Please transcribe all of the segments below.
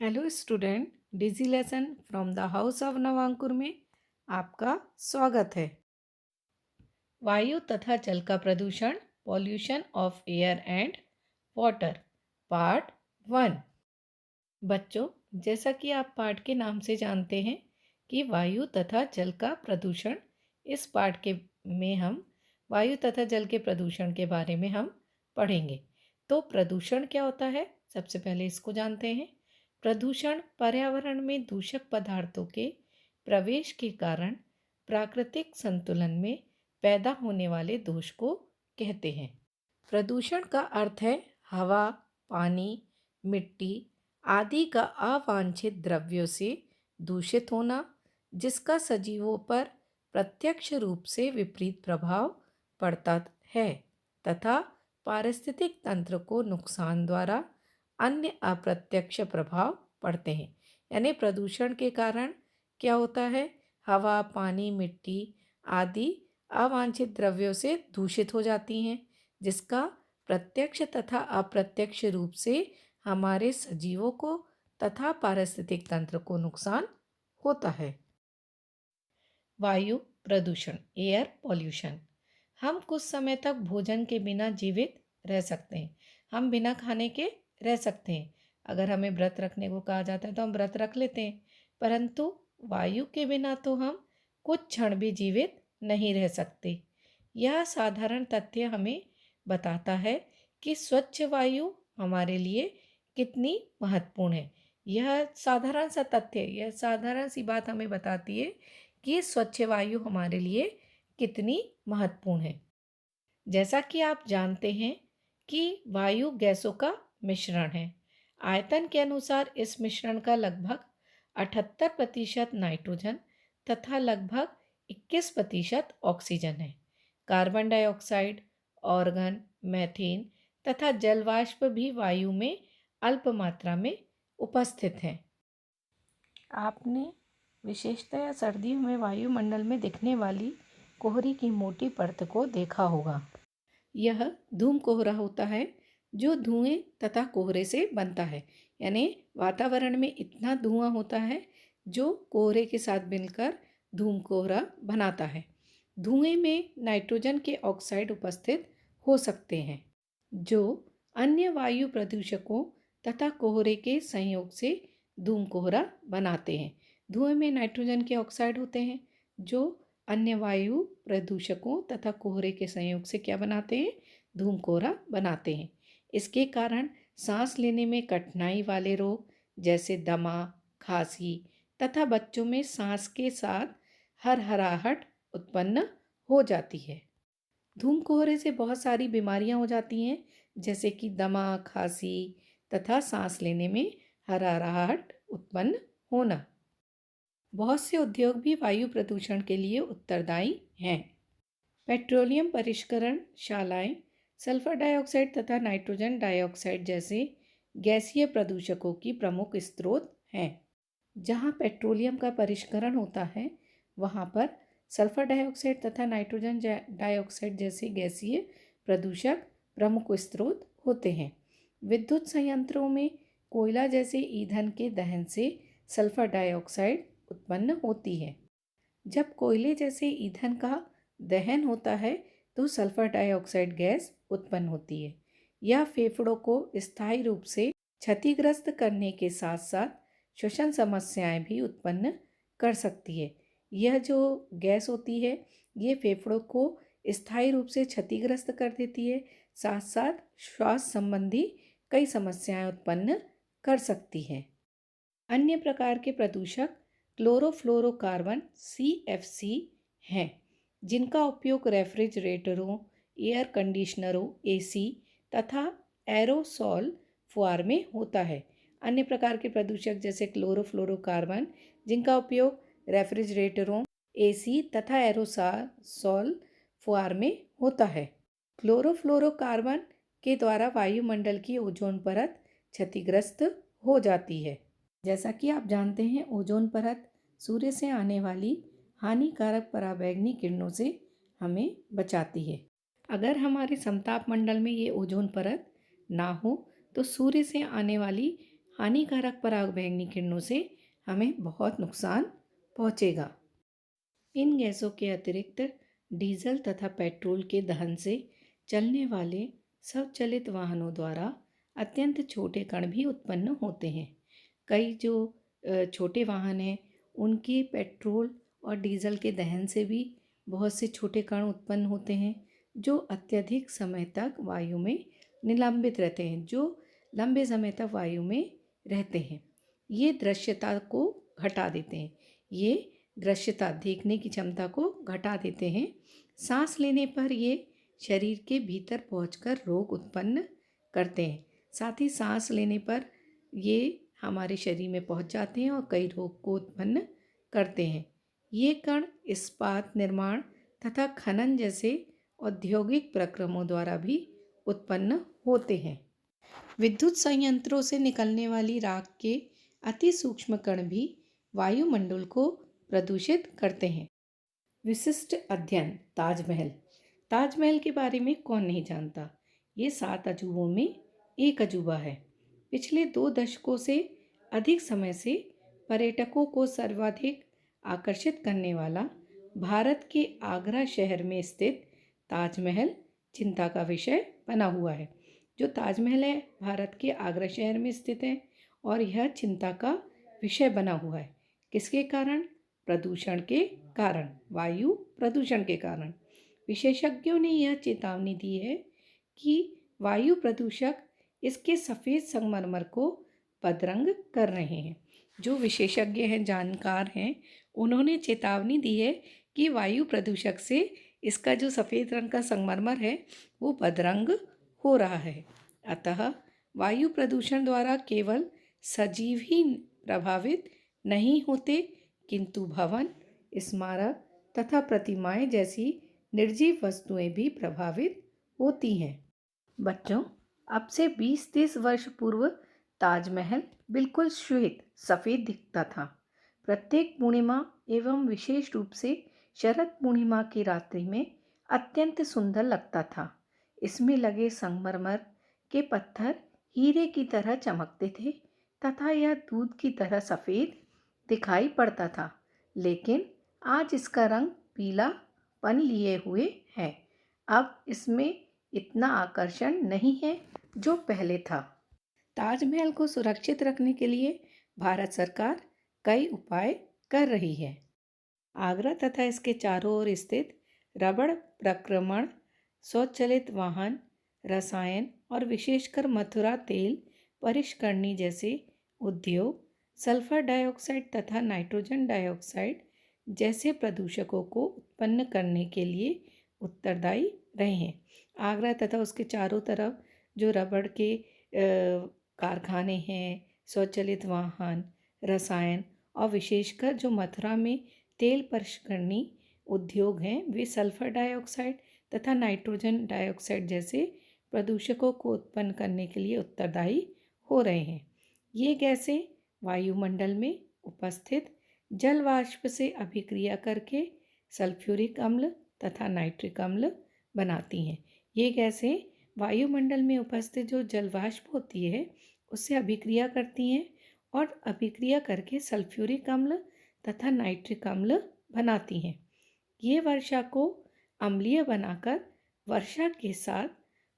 Hello student, digi lesson from the house of Navankur में आपका स्वागत है। वायु तथा जल का प्रदूषण, pollution of air and water, part 1। बच्चों, जैसा कि आप पाठ के नाम से जानते हैं कि वायु तथा जल का प्रदूषण, इस पाठ के में हम वायु तथा जल के प्रदूषण के बारे में हम पढ़ेंगे। तो प्रदूषण क्या होता है, सबसे पहले इसको जानते हैं। प्रदूषण पर्यावरण में दूषक पदार्थों के प्रवेश के कारण प्राकृतिक संतुलन में पैदा होने वाले दोष को कहते हैं। प्रदूषण का अर्थ है हवा, पानी, मिट्टी आदि का अवांछित द्रव्यों से दूषित होना, जिसका सजीवों पर प्रत्यक्ष रूप से विपरीत प्रभाव पड़ता है तथा पारिस्थितिक तंत्र को नुकसान द्वारा अन्य अप्रत्यक्ष प्रभाव पड़ते हैं। यानी प्रदूषण के कारण क्या होता है, हवा, पानी, मिट्टी आदि अवांछित द्रव्यों से दूषित हो जाती हैं, जिसका प्रत्यक्ष तथा अप्रत्यक्ष रूप से हमारे सजीवों को तथा पारिस्थितिक तंत्र को नुकसान होता है। वायु प्रदूषण, एयर पॉल्यूशन। हम कुछ समय तक भोजन के बिना जीवित रह सकते हैं। हम बिना खाने के रह सकते हैं। अगर हमें व्रत रखने को कहा जाता है तो हम व्रत रख लेते हैं, परंतु वायु के बिना तो हम कुछ क्षण भी जीवित नहीं रह सकते। यह साधारण तथ्य हमें बताता है कि स्वच्छ वायु हमारे लिए कितनी महत्वपूर्ण है। यह साधारण सा तथ्य, यह साधारण सी बात हमें बताती है कि स्वच्छ वायु हमारे लिए कितनी महत्वपूर्ण है। जैसा कि आप जानते हैं कि वायु गैसों का मिश्रण है। आयतन के अनुसार इस मिश्रण का लगभग 78% नाइट्रोजन तथा लगभग 21% ऑक्सीजन है। कार्बन डाइऑक्साइड, ऑर्गन, मीथेन तथा जलवाष्प भी वायु में अल्प मात्रा में उपस्थित हैं। आपने विशेषतया सर्दियों में वायुमंडल में दिखने वाली कोहरे की मोटी परत को देखा होगा। यह धूम कोहरा होता है जो धुएं तथा कोहरे से बनता है। यानी वातावरण में इतना धुआं होता है जो कोहरे के साथ मिलकर धूम कोहरा बनाता है। धुएं में नाइट्रोजन के ऑक्साइड उपस्थित हो सकते हैं जो अन्य वायु प्रदूषकों तथा कोहरे के संयोग से धूम कोहरा बनाते हैं। धुएं में नाइट्रोजन के ऑक्साइड होते हैं जो अन्य वायु प्रदूषकों तथा कोहरे के संयोग से क्या बनाते हैं, धूम कोहरा बनाते हैं। इसके कारण सांस लेने में कठिनाई वाले रोग जैसे दमा, खांसी तथा बच्चों में सांस के साथ हरहराहट उत्पन्न हो जाती है। धूम कोहरे से बहुत सारी बीमारियां हो जाती हैं, जैसे कि दमा, खांसी तथा सांस लेने में हरहराहट उत्पन्न होना। बहुत से उद्योग भी वायु प्रदूषण के लिए उत्तरदायी हैं। पेट्रोलियम परिष्करण शालाएं सल्फर डाइऑक्साइड तथा नाइट्रोजन डाइऑक्साइड जैसे गैसीय प्रदूषकों की प्रमुख स्रोत हैं। जहां पेट्रोलियम का परिष्करण होता है, वहां पर सल्फर डाइऑक्साइड तथा नाइट्रोजन डाइऑक्साइड जैसे गैसीय प्रदूषक प्रमुख स्रोत होते हैं। विद्युत संयंत्रों में कोयला जैसे ईंधन के दहन से सल्फर डाइऑक्साइड उत्पन्न होती है। जब कोयले जैसे ईंधन का दहन होता है तो सल्फर डाइऑक्साइड गैस उत्पन्न होती है। यह फेफड़ों को स्थायी रूप से क्षतिग्रस्त करने के साथ साथ श्वसन समस्याएं भी उत्पन्न कर सकती है। यह जो गैस होती है, ये फेफड़ों को स्थायी रूप से क्षतिग्रस्त कर देती है, साथ साथ श्वास संबंधी कई समस्याएं उत्पन्न कर सकती है। अन्य प्रकार के प्रदूषक क्लोरोफ्लोरोकार्बन CFC हैं, जिनका उपयोग रेफ्रिजरेटरों, एयर कंडीशनरों AC तथा एरोसॉल फुआर में होता है। अन्य प्रकार के प्रदूषक जैसे क्लोरोफ्लोरोकार्बन, जिनका उपयोग रेफ्रिजरेटरों, AC तथा एरोसॉल फुआर में होता है। क्लोरोफ्लोरोकार्बन के द्वारा वायुमंडल की ओजोन परत क्षतिग्रस्त हो जाती है। जैसा कि आप जानते हैं, ओजोन परत सूर्य से आने वाली हानिकारक पराबैंगनी किरणों से हमें बचाती है। अगर हमारे समताप मंडल में ये ओजोन परत ना हो तो सूर्य से आने वाली हानिकारक पराबैंगनी किरणों से हमें बहुत नुकसान पहुंचेगा। इन गैसों के अतिरिक्त डीजल तथा पेट्रोल के दहन से चलने वाले स्वचालित वाहनों द्वारा अत्यंत छोटे कण भी उत्पन्न होते हैं। कई जो छोटे वाहन हैं उनके पेट्रोल और डीजल के दहन से भी बहुत से छोटे कण उत्पन्न होते हैं जो अत्यधिक समय तक वायु में निलंबित रहते हैं, जो लंबे समय तक वायु में रहते हैं। ये दृश्यता को घटा देते हैं, ये दृश्यता देखने की क्षमता को घटा देते हैं। सांस लेने पर ये शरीर के भीतर पहुंचकर रोग उत्पन्न करते हैं। साथ ही सांस लेने पर ये हमारे शरीर में पहुंच जाते हैं और कई रोग को उत्पन्न करते हैं। ये कण इस्पात निर्माण तथा खनन जैसे औद्योगिक प्रक्रमों द्वारा भी उत्पन्न होते हैं। विद्युत संयंत्रों से निकलने वाली राख के अति सूक्ष्म कण भी वायुमंडल को प्रदूषित करते हैं। विशिष्ट अध्ययन ताजमहल। ताजमहल के बारे में कौन नहीं जानता। ये 7 अजूबों में एक अजूबा है। पिछले 2 दशकों से अधिक समय से पर्यटकों को सर्वाधिक आकर्षित करने वाला भारत के आगरा शहर में स्थित ताजमहल चिंता का विषय बना हुआ है। जो ताजमहल है भारत के आगरा शहर में स्थित है और यह चिंता का विषय बना हुआ है। किसके कारण? प्रदूषण के कारण, वायु प्रदूषण के कारण। विशेषज्ञों ने यह चेतावनी दी है कि वायु प्रदूषक इसके सफ़ेद संगमरमर को बदरंग कर रहे हैं। जो विशेषज्ञ हैं, जानकार हैं, उन्होंने चेतावनी दी है कि वायु प्रदूषक से इसका जो सफ़ेद रंग का संगमरमर है वो बदरंग हो रहा है। अतः वायु प्रदूषण द्वारा केवल सजीव ही प्रभावित नहीं होते, किंतु भवन, स्मारक तथा प्रतिमाएं जैसी निर्जीव वस्तुएं भी प्रभावित होती हैं। बच्चों, अब से 20-30 वर्ष पूर्व ताजमहल बिल्कुल श्वेत सफ़ेद दिखता था। प्रत्येक पूर्णिमा एवं विशेष रूप से शरद पूर्णिमा की रात्रि में अत्यंत सुंदर लगता था। इसमें लगे संगमरमर के पत्थर हीरे की तरह चमकते थे तथा यह दूध की तरह सफ़ेद दिखाई पड़ता था। लेकिन आज इसका रंग पीलापन लिए हुए है। अब इसमें इतना आकर्षण नहीं है जो पहले था। ताजमहल को सुरक्षित रखने के लिए भारत सरकार कई उपाय कर रही है। आगरा तथा इसके चारों ओर स्थित रबड़ प्रक्रमण, स्वचालित वाहन, रसायन और विशेषकर मथुरा तेल परिष्करणी जैसे उद्योग सल्फर डाइऑक्साइड तथा नाइट्रोजन डाइऑक्साइड जैसे प्रदूषकों को उत्पन्न करने के लिए उत्तरदायी रहे हैं। आगरा तथा उसके चारों तरफ जो रबड़ के कारखाने हैं, स्वचालित वाहन, रसायन और विशेषकर जो मथुरा में तेल परिष्करणी उद्योग हैं, वे सल्फर डाइऑक्साइड तथा नाइट्रोजन डाइऑक्साइड जैसे प्रदूषकों को उत्पन्न करने के लिए उत्तरदायी हो रहे हैं। ये गैसें वायुमंडल में उपस्थित जल वाष्प से अभिक्रिया करके सल्फ्यूरिक अम्ल तथा नाइट्रिक अम्ल बनाती हैं। ये गैसें वायुमंडल में उपस्थित जो जल वाष्प होती है उससे अभिक्रिया करती हैं और अभिक्रिया करके सल्फ्यूरिक अम्ल तथा नाइट्रिक अम्ल बनाती हैं। ये वर्षा को अम्लीय बनाकर वर्षा के साथ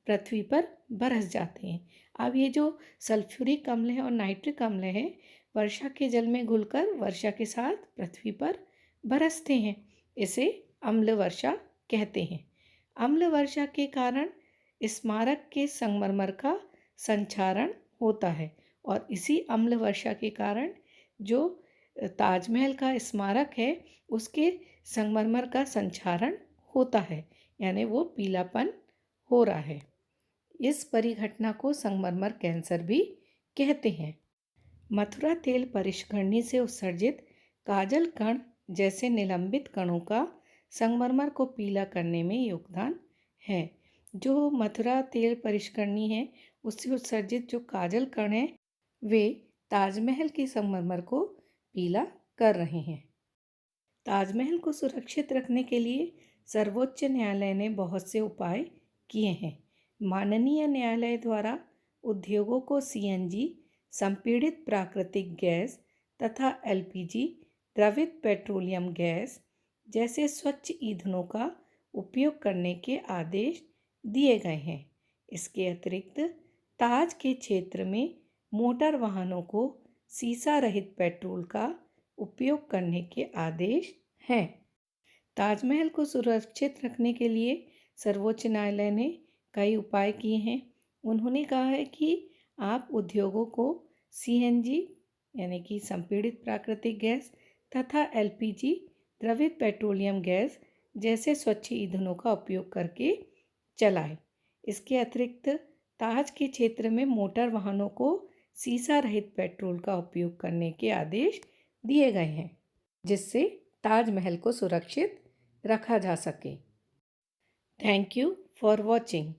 पृथ्वी पर बरस जाते हैं। अब ये जो सल्फ्यूरिक अम्ल है और नाइट्रिक अम्ल है वर्षा के जल में घुलकर वर्षा के साथ पृथ्वी पर बरसते हैं। इसे अम्ल वर्षा कहते हैं। अम्ल वर्षा के कारण स्मारक के संगमरमर का संक्षारण होता है और इसी अम्ल वर्षा के कारण जो ताजमहल का स्मारक है उसके संगमरमर का संक्षारण होता है, यानी वो पीलापन हो रहा है। इस परिघटना को संगमरमर कैंसर भी कहते हैं। मथुरा तेल परिष्करणी से उत्सर्जित काजल कण जैसे निलंबित कणों का संगमरमर को पीला करने में योगदान है। जो मथुरा तेल परिष्करणी है उससे उत्सर्जित जो काजल कण हैं वे ताजमहल के संगमरमर को पीला कर रहे हैं। ताजमहल को सुरक्षित रखने के लिए सर्वोच्च न्यायालय ने बहुत से उपाय किए हैं। माननीय न्यायालय द्वारा उद्योगों को CNG संपीड़ित प्राकृतिक गैस तथा एलपीजी द्रवित पेट्रोलियम गैस जैसे स्वच्छ ईंधनों का उपयोग करने के आदेश दिए गए हैं। इसके अतिरिक्त ताज के क्षेत्र में मोटर वाहनों को सीसा रहित पेट्रोल का उपयोग करने के आदेश हैं। ताजमहल को सुरक्षित रखने के लिए सर्वोच्च न्यायालय ने कई उपाय किए हैं। उन्होंने कहा है कि आप उद्योगों को सीएनजी यानी कि संपीड़ित प्राकृतिक गैस तथा एलपीजी द्रवित पेट्रोलियम गैस जैसे स्वच्छ ईंधनों का उपयोग करके चलाएं। इसके अतिरिक्त ताज के क्षेत्र में मोटर वाहनों को सीसा रहित पेट्रोल का उपयोग करने के आदेश दिए गए हैं, जिससे ताजमहल को सुरक्षित रखा जा सके। Thank you for watching.